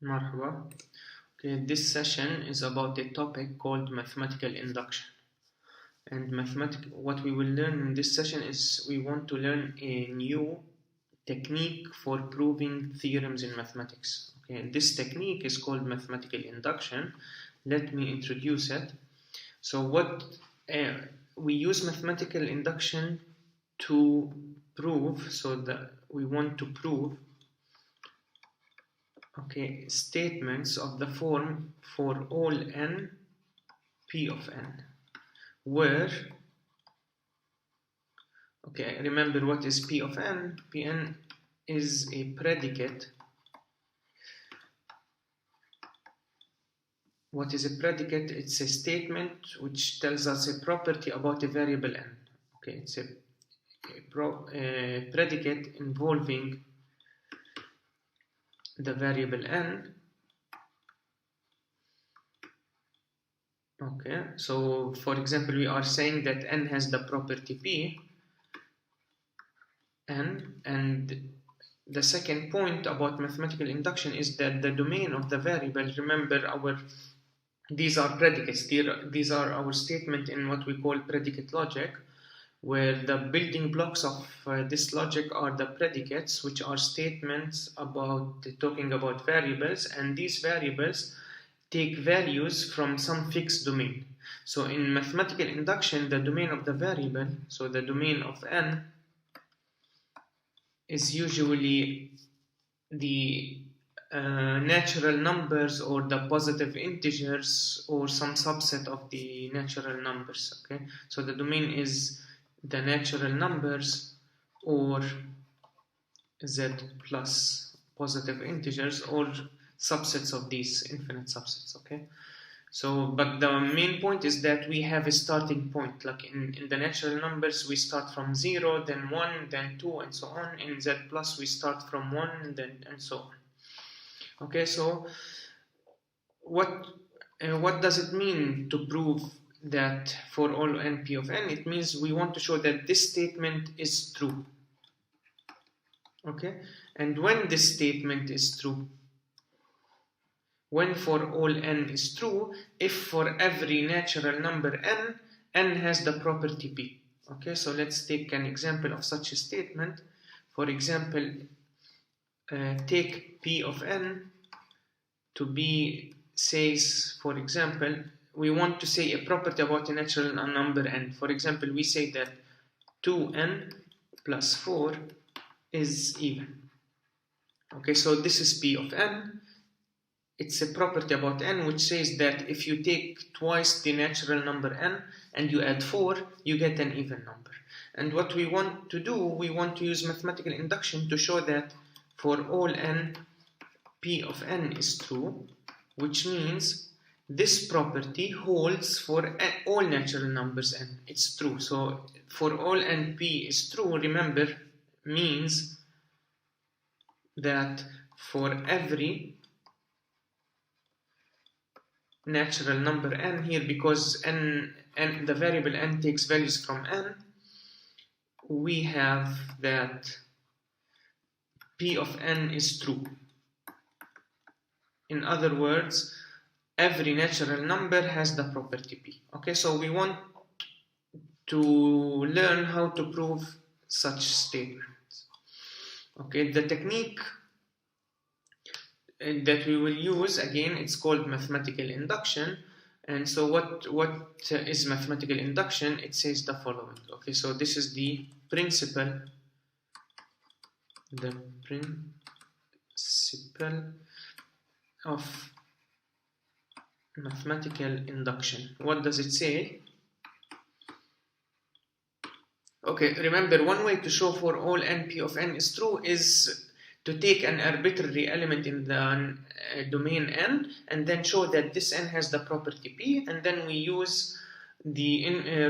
Marhaba. Okay, this session is about a topic called mathematical induction. And what we will learn in this session is we want to learn a new technique for proving theorems in mathematics. Okay, this technique is called mathematical induction. Let me introduce it. So we use mathematical induction to prove, so that we want to prove statements of the form for all n p of n, where remember what is p of n. Pn is a predicate. What is a predicate? It's a statement which tells us a property about a variable n. Okay, it's a predicate involving the variable n. Okay, so for example, we are saying that n has the property p, and the second point about mathematical induction is that the domain of the variable, remember these are predicates, these are our statement in what we call predicate logic, where the building blocks of this logic are the predicates, which are statements talking about variables, and these variables take values from some fixed domain. So in mathematical induction, the domain of the variable, so the domain of n, is usually the natural numbers or the positive integers or some subset of the natural numbers. Okay, so the domain is the natural numbers or z plus positive integers or subsets of these infinite subsets. Okay, so but the main point is that we have a starting point. Like in the natural numbers, we start from 0, then 1, then 2, and so on. In z plus, we start from 1, then and so on. Okay, so what does it mean to prove that for all n p of n? It means we want to show that this statement is true. Okay, and when this statement is true, when for all n is true, if for every natural number n has the property p. Okay, so let's take an example of such a statement. For example, take p of n to be, says, for example, we want to say a property about a natural number n. For example, we say that 2n plus 4 is even. Okay, so this is p of n. It's a property about n which says that if you take twice the natural number n and you add 4, you get an even number. And what we want to do, we want to use mathematical induction to show that for all n, p of n is true, which means this property holds for all natural numbers n. It's true. So for all n p is true, remember, means that for every natural number n here, because the variable n takes values from n, we have that p of n is true. In other words, every natural number has the property p. Okay, so we want to learn how to prove such statements. Okay, the technique that we will use, again, it's called mathematical induction. And so what is mathematical induction? It says the following. Okay, so this is the principle of mathematical induction. What does it say? Okay, remember, one way to show for all n p of n is true is to take an arbitrary element in the domain n and then show that this n has the property p, and then we use the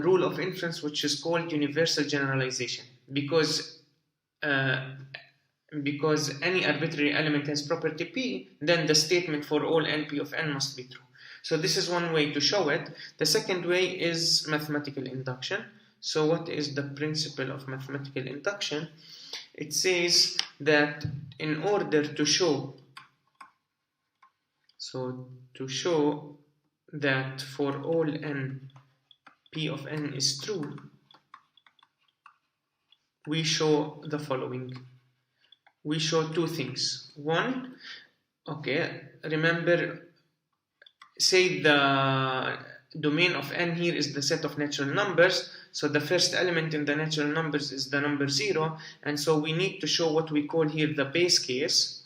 rule of inference, which is called universal generalization, because any arbitrary element has property p, then the statement for all n p of n must be true. So this is one way to show it. The second way is mathematical induction. So what is the principle of mathematical induction? It says that in order to show So to show that for all n, p of n is true, we show the following. We show two things. One, okay, remember, say the domain of n here is the set of natural numbers, so the first element in the natural numbers is the number 0, and so we need to show what we call here the base case,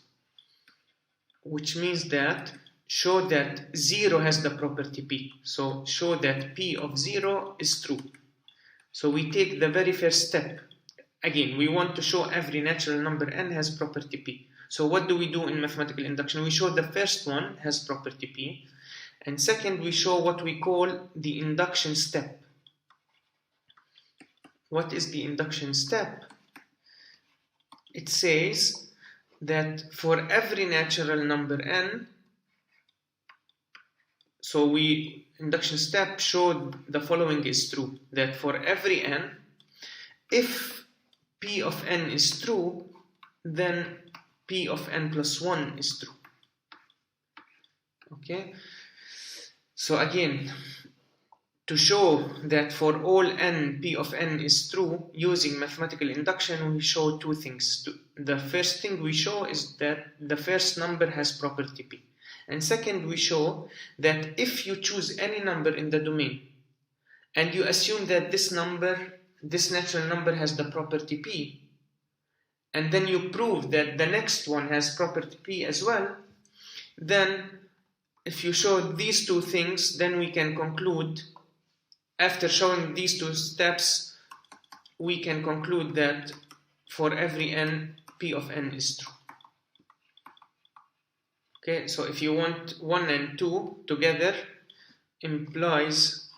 which means that show that 0 has the property p. So show that p of 0 is true. So we take the very first step. Again, we want to show every natural number n has property p. So what do we do in mathematical induction? We show the first one has property p, and second we show what we call the induction step. What is the induction step? It says that for every natural number n, so we induction step showed the following is true, that for every n, if p of n is true, then p of n plus 1 is true. Okay, so again, to show that for all n, p of n is true, using mathematical induction, we show two things. The first thing we show is that the first number has property p. And second, we show that if you choose any number in the domain, and you assume that this natural number has the property p, and then you prove that the next one has property p as well, then if you show these two things, then we can conclude, after showing these two steps, we can conclude that for every n, p of n is true. Okay, so if you want 1 and 2 together, implies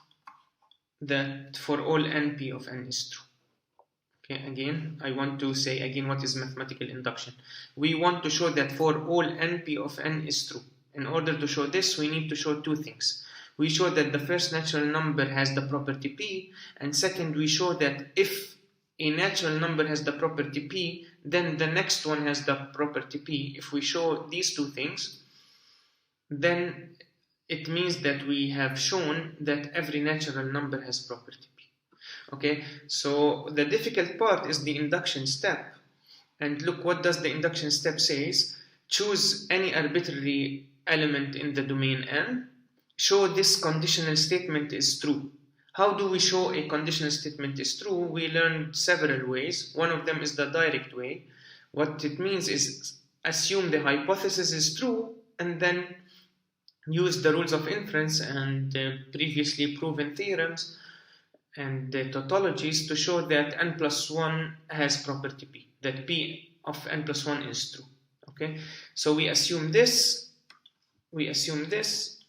that for all n, p of n is true. Okay, again, I want to say again what is mathematical induction. We want to show that for all n, p of n is true. In order to show this, we need to show two things. We show that the first natural number has the property p, and second, we show that if a natural number has the property p, then the next one has the property p. If we show these two things, then it means that we have shown that every natural number has property p. Okay, so the difficult part is the induction step. And look, what does the induction step says? Choose any arbitrary element in the domain n. Show this conditional statement is true. How do we show a conditional statement is true? We learned several ways. One of them is the direct way. What it means is assume the hypothesis is true and then use the rules of inference and previously proven theorems and tautologies to show that n plus 1 has property p, that p of n plus 1 is true. Okay, so we assume this,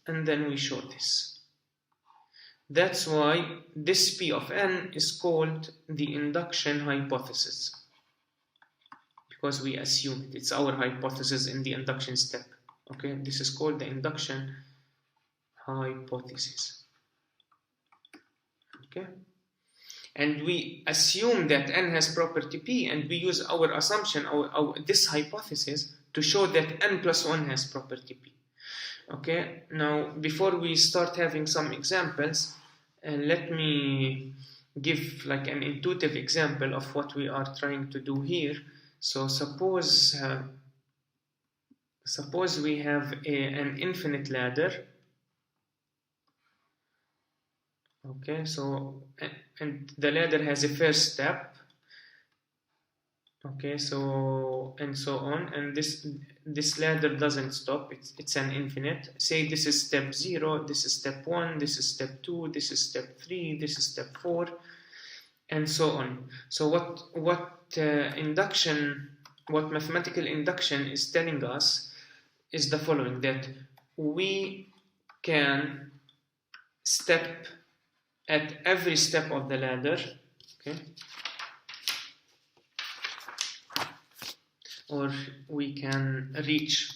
and then we show this. That's why this p of n is called the induction hypothesis, because we assume it. It's our hypothesis in the induction step. Okay, this is called the induction hypothesis. Okay, and we assume that n has property p, and we use our assumption, this hypothesis, to show that n plus 1 has property p. Okay, now before we start having some examples, let me give like an intuitive example of what we are trying to do here. So suppose we have an infinite ladder. Okay, so and the ladder has a first step. Okay, so and so on, and this ladder doesn't stop. It's an infinite. Say this is step 0, this is step 1, this is step 2, this is step 3, this is step 4, and so on. So what mathematical induction is telling us is the following: that we can step at every step of the ladder. Okay. Or we can reach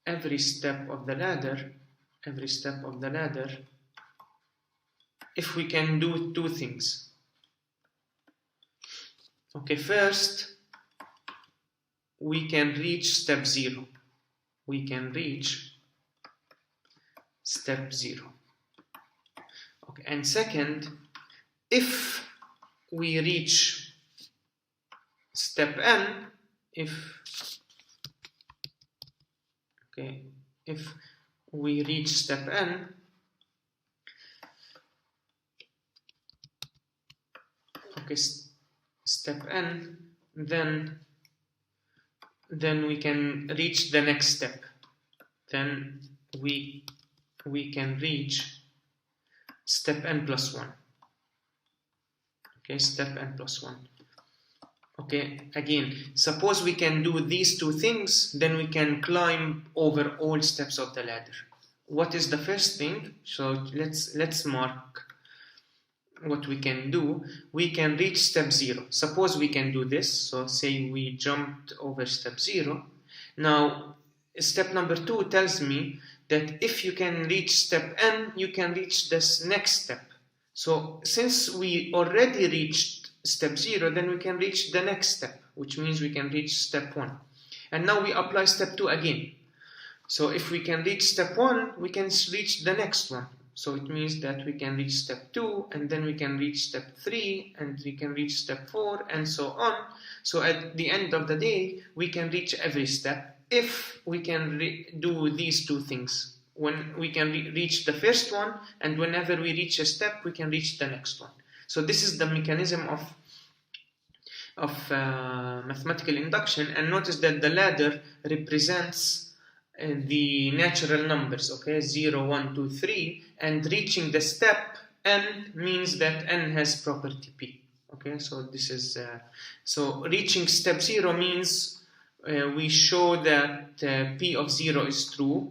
every step of the ladder, if we can do two things. Okay, first we can reach step 0. We can reach step 0. Okay, and second, if we reach step n, if we reach step n, step n, then we can reach the next step. Then we can reach step n plus 1. Okay, step n plus 1. Okay, again, suppose we can do these two things, then we can climb over all steps of the ladder. What is the first thing? So let's mark what we can do. We can reach step 0. Suppose we can do this. So say we jumped over step 0. Now step number 2 tells me that if you can reach step n, you can reach this next step. So since we already reached step 0, then we can reach the next step, which means we can reach step 1. And now we apply step 2 again. So if we can reach step 1, we can reach the next one. So it means that we can reach step 2, and then we can reach step 3, and we can reach step 4, and so on. So at the end of the day, we can reach every step if we can do these two things. When we can reach the first one, and whenever we reach a step, we can reach the next one. So this is the mechanism of mathematical induction. And notice that the ladder represents the natural numbers, okay, 0, 1, 2, 3, and reaching the step n means that n has property p. Okay, so this is so reaching step 0 means we show that p of 0 is true,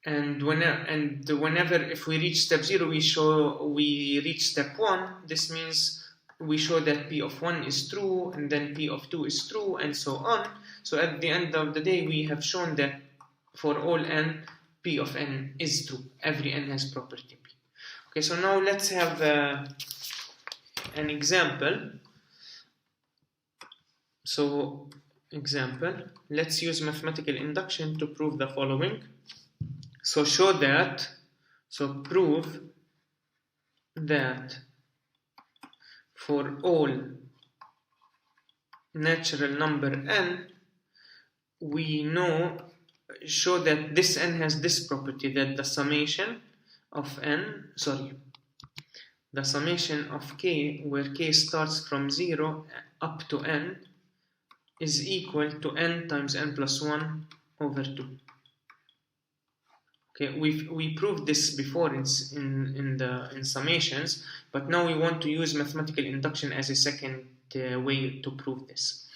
and whenever if we reach step 0, we reach step 1. This means we show that p of 1 is true, and then p of 2 is true, and so on. So at the end of the day, we have shown that for all n, p of n is true. Every n has property p. Okay, so now let's have an example. So example, let's use mathematical induction to prove the following. So prove that for all natural number n, show that this n has this property, that the summation of k, where k starts from 0 up to n, is equal to n times n plus 1 over 2. Okay, we proved this before in summations, but now we want to use mathematical induction as a second way to prove this.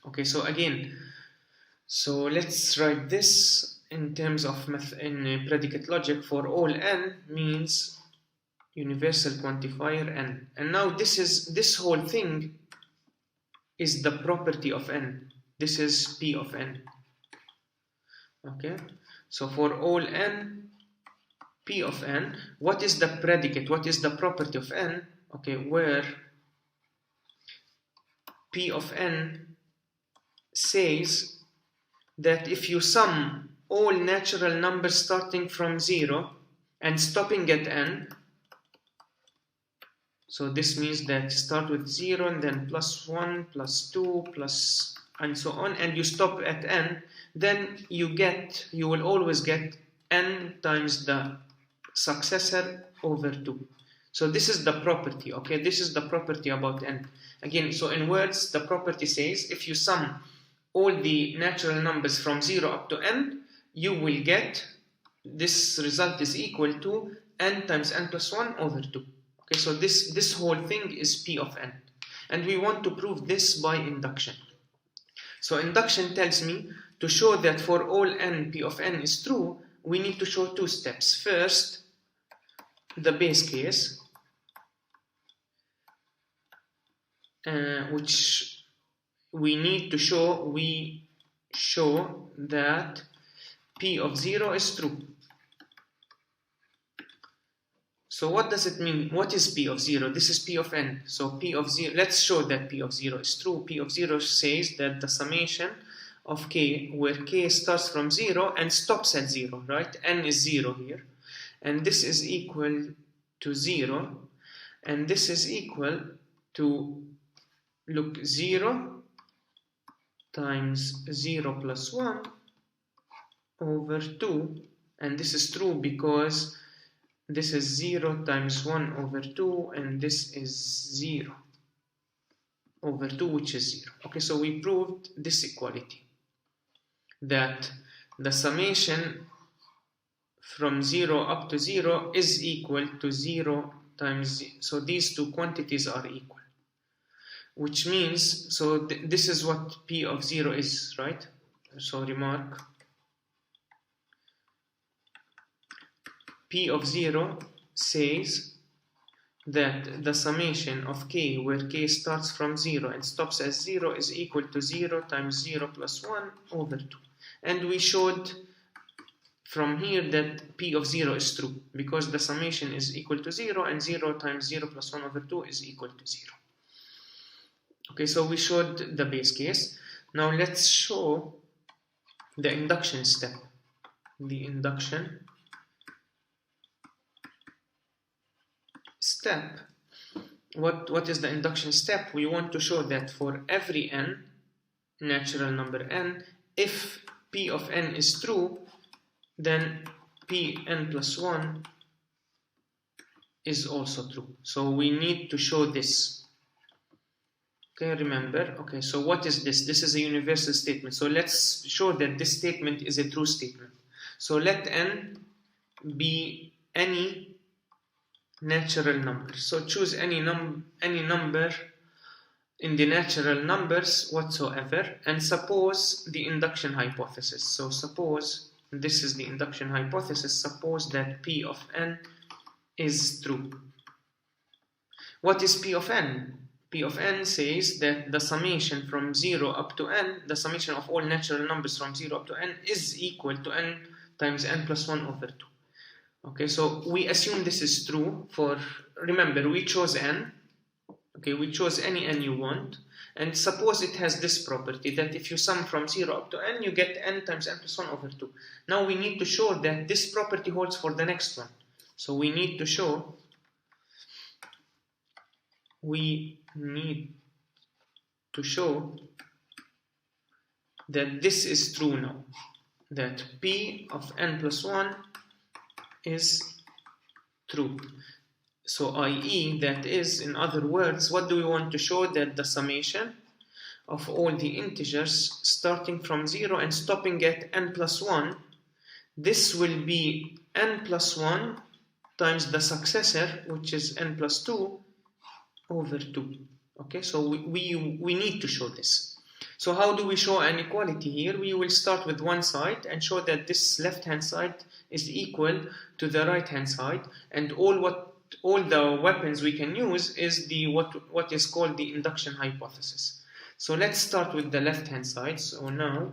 Okay, so again, so let's write this in terms of in predicate logic. For all n means universal quantifier n, and now this whole thing is the property of n. This is p of n. Okay, so for all n, p of n, what is the predicate? What is the property of n? Okay, where p of n says that if you sum all natural numbers starting from 0 and stopping at n, so this means that start with 0 and then plus 1, plus 2, plus and so on, and you stop at n, then you will always get n times the successor over 2. So this is the property, okay? This is the property about n. Again, so in words, the property says if you sum all the natural numbers from 0 up to n, you will get this result is equal to n times n plus 1 over 2. Okay, so this whole thing is p of n. And we want to prove this by induction. So induction tells me to show that for all n, p of n is true, we need to show two steps. First, the base case, which we need to show, we show that p of 0 is true. So what does it mean? What is P of 0? This is P of n. So P of 0, let's show that P of 0 is true. P of 0 says that the summation of k, where k starts from 0 and stops at 0, right? N is 0 here. And this is equal to 0. And this is equal to, look, 0 times 0 plus 1 over 2. And this is true because this is 0 times 1 over 2, and this is 0 over 2, which is 0. Okay, so we proved this equality, that the summation from 0 up to 0 is equal to 0 times 0. So these two quantities are equal, which means, so this is what P of 0 is, right? So remark, P of 0 says that the summation of k, where k starts from 0 and stops at 0, is equal to 0 times 0 plus 1 over 2. And we showed from here that P of 0 is true, because the summation is equal to 0, and 0 times 0 plus 1 over 2 is equal to 0. Okay, so we showed the base case. Now let's show the induction step. The induction step. What is the induction step? We want to show that for every n, natural number n, if P of n is true, then Pn plus 1 is also true. So we need to show this. Okay, remember. Okay, so what is this? This is a universal statement. So let's show that this statement is a true statement. So let n be any natural number. So choose any number in the natural numbers whatsoever, and suppose the induction hypothesis. So suppose this is the induction hypothesis. Suppose that P of n is true. What is P of n? P of n says that the summation from 0 up to n, the summation of all natural numbers from 0 up to n, is equal to n times n plus 1 over 2. Okay, so we assume this is true for, remember, we chose n. Okay, we chose any n you want. And suppose it has this property, that if you sum from 0 up to n, you get n times n plus 1 over 2. Now we need to show that this property holds for the next one. So we need to show that this is true now, that P of n plus 1 is true. So i.e., that is, in other words, what do we want to show? That the summation of all the integers starting from 0 and stopping at n plus 1, this will be n plus 1 times the successor, which is n plus 2 over 2. Okay, so we need to show this. So how do we show an equality here? We will start with one side and show that this left-hand side is equal to the right-hand side, and all the weapons we can use is the what is called the induction hypothesis. So let's start with the left-hand side. So now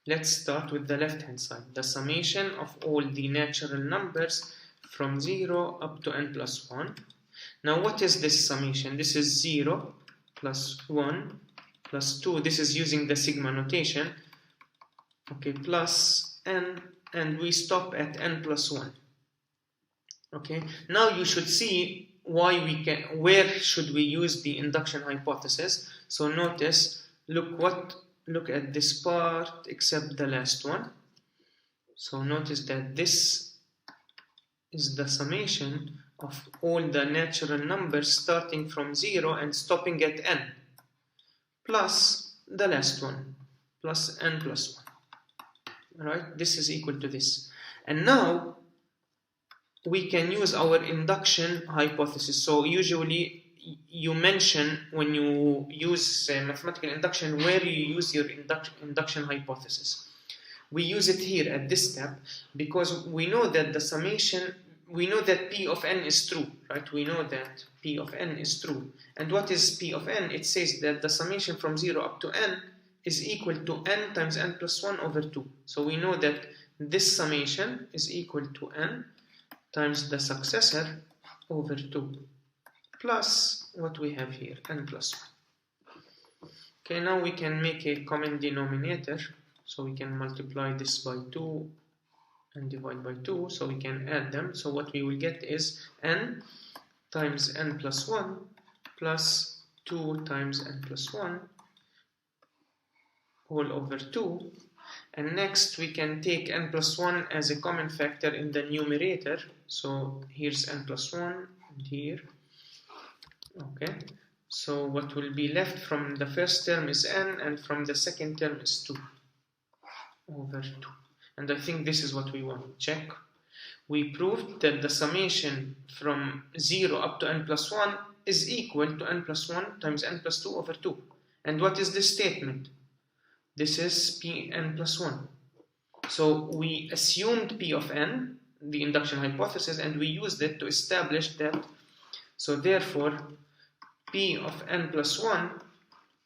let's start with the left-hand side. The summation of all the natural numbers from 0 up to n plus 1. Now what is this summation? This is 0 plus 1 plus 2. This is using the sigma notation. Okay, plus n, and we stop at n plus 1. Okay, now you should see where should we use the induction hypothesis. So notice, look at this part except the last one. So notice that this is the summation of all the natural numbers starting from 0 and stopping at n, plus the last one, plus n plus 1. Right? This is equal to this. And now we can use our induction hypothesis. So usually you mention, when you use mathematical induction, where you use your induction hypothesis. We use it here at this step because we know that the summation, we know that P of n is true, right? We know that P of n is true. And what is P of n? It says that the summation from 0 up to n is equal to n times n plus 1 over 2. So we know that this summation is equal to n times the successor, over 2 plus what we have here, n plus 1. Okay, now we can make a common denominator, so we can multiply this by 2 and divide by 2, so we can add them. So what we will get is n times n plus 1 plus 2 times n plus 1 all over 2. And next we can take n plus 1 as a common factor in the numerator. So here's n plus 1 and here. Okay, so what will be left from the first term is n, and from the second term is 2 over 2. And I think this is what we want to check. We proved that the summation from 0 up to n plus 1 is equal to n plus 1 times n plus 2 over 2. And what is this statement? This is Pn plus 1. So we assumed P of n, the induction hypothesis, and we used it to establish that. So therefore, P of n plus 1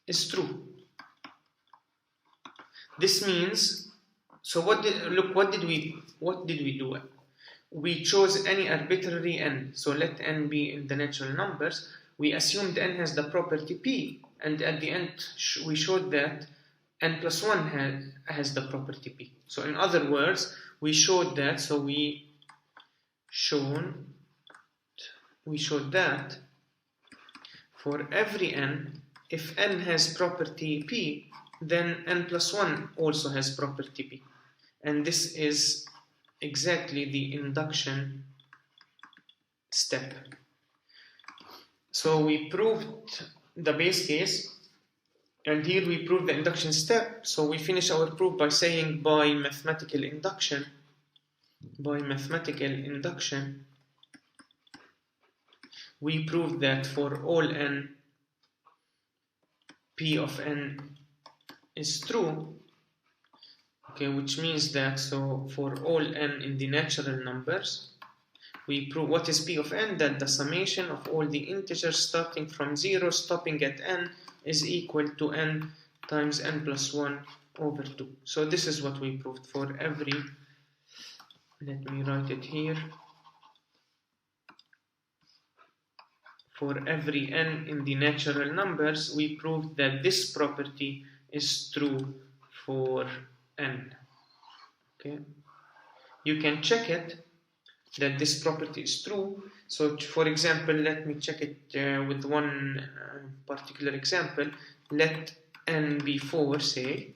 is true. This means, so what did we do? We chose any arbitrary n. So let n be in the natural numbers. We assumed n has the property P, and at the end we showed that n plus 1 has the property P. So in other words, we showed that. So we showed that for every n, if n has property P, then n plus 1 also has property P. And this is exactly the induction step. So we proved the base case, and here we prove the induction step. So we finish our proof by saying by mathematical induction, we prove that for all n, P of n is true. Okay, which means that so for all n in the natural numbers, we prove what is P of n, that the summation of all the integers starting from 0 stopping at n is equal to n times n plus 1 over 2. So this is what we proved for every, let me write it here, for every n in the natural numbers, we proved that this property is true for n. Okay, you can check it that this property is true. So for example, let me check it with one particular example. Let n be 4, say.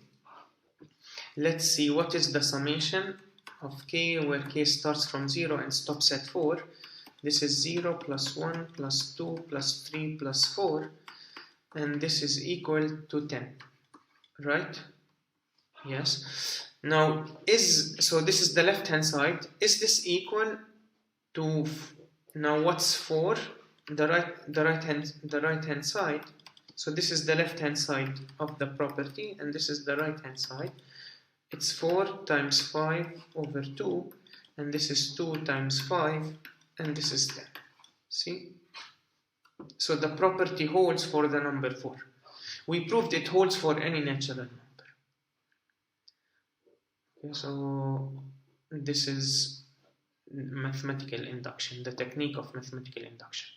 Let's see what is the summation of k, where k starts from 0 and stops at 4. This is 0 plus 1 plus 2 plus 3 plus 4, and this is equal to 10, right? Yes. Now, so this is the left hand side. Is this equal to, now what's 4? The right hand side. So this is the left hand side of the property, and this is the right hand side. It's 4 times 5 over 2, and this is 2 times 5, and this is 10. See? So the property holds for the number 4. We proved it holds for any natural number. Okay, so this is mathematical induction, the technique of mathematical induction.